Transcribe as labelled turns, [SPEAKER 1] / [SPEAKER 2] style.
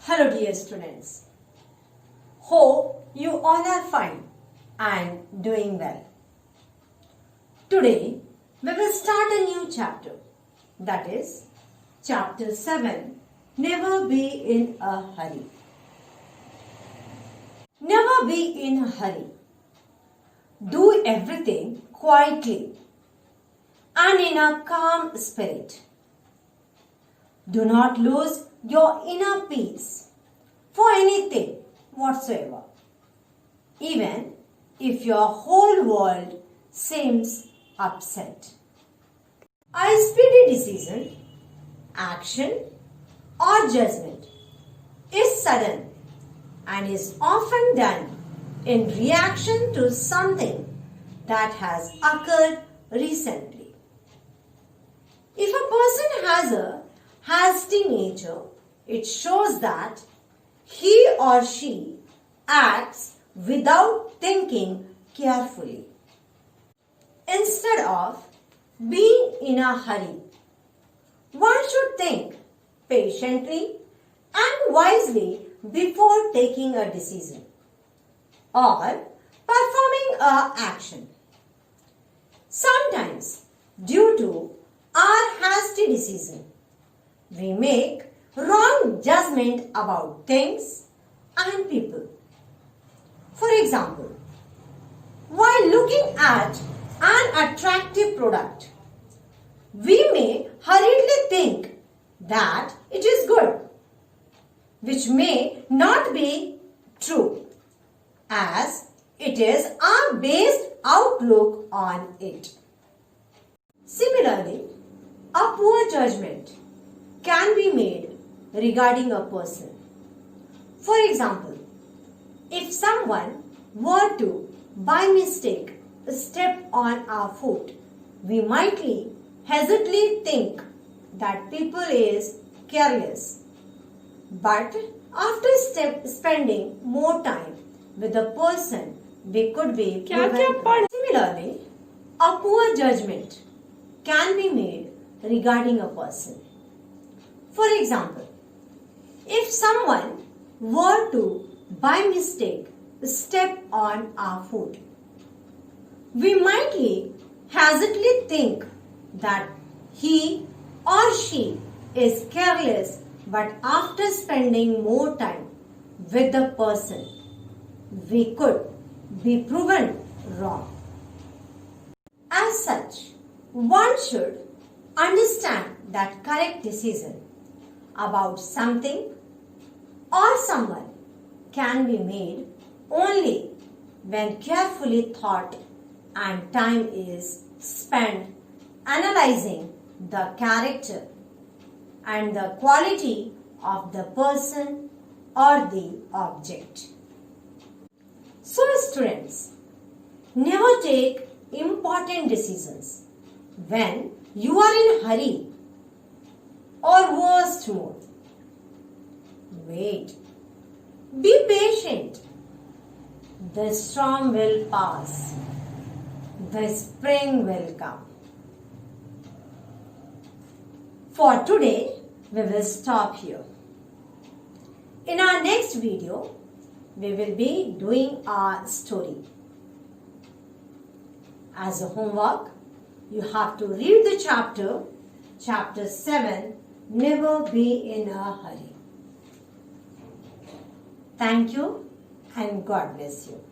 [SPEAKER 1] Hello dear students. Hope you all are fine and doing well. Today we will start a new chapter, that is chapter 7, Never Be in a Hurry. Never be in a hurry. Do everything quietly and in a calm spirit. Do not lose your inner peace for anything whatsoever, even if your whole world seems upset. A speedy decision, action, or judgment is sudden and is often done in reaction to something that has occurred recently. If a person has a hasty nature, it shows that he or she acts without thinking carefully. Instead of being in a hurry, one should think patiently and wisely before taking a decision or performing an action. Sometimes, due to our hasty decision, we make wrong judgment about things and people. For example, while looking at an attractive product, we may hurriedly think that it is good, which may not be true, as it is our based outlook on it. Similarly, a poor judgment can be made regarding a person. For example, if someone were to by mistake step on our foot, we might hesitantly think that people is careless. But after spending more time with the person, we could be prevented. Similarly, a poor judgment can be made regarding a person. For example, if someone were to by mistake step on our foot, we might hesitantly think that he or she is careless, but after spending more time with the person, we could be proven wrong. As such, one should understand that correct decision about something or someone can be made only when carefully thought and time is spent analyzing the character and the quality of the person or the object. So students, never take important decisions when you are in a hurry, or worst more, wait. Be patient. The storm will pass. The spring will come. For today, we will stop here. In our next video, we will be doing our story. As a homework, you have to read the chapter 7, Never Be in a Hurry. Thank you and God bless you.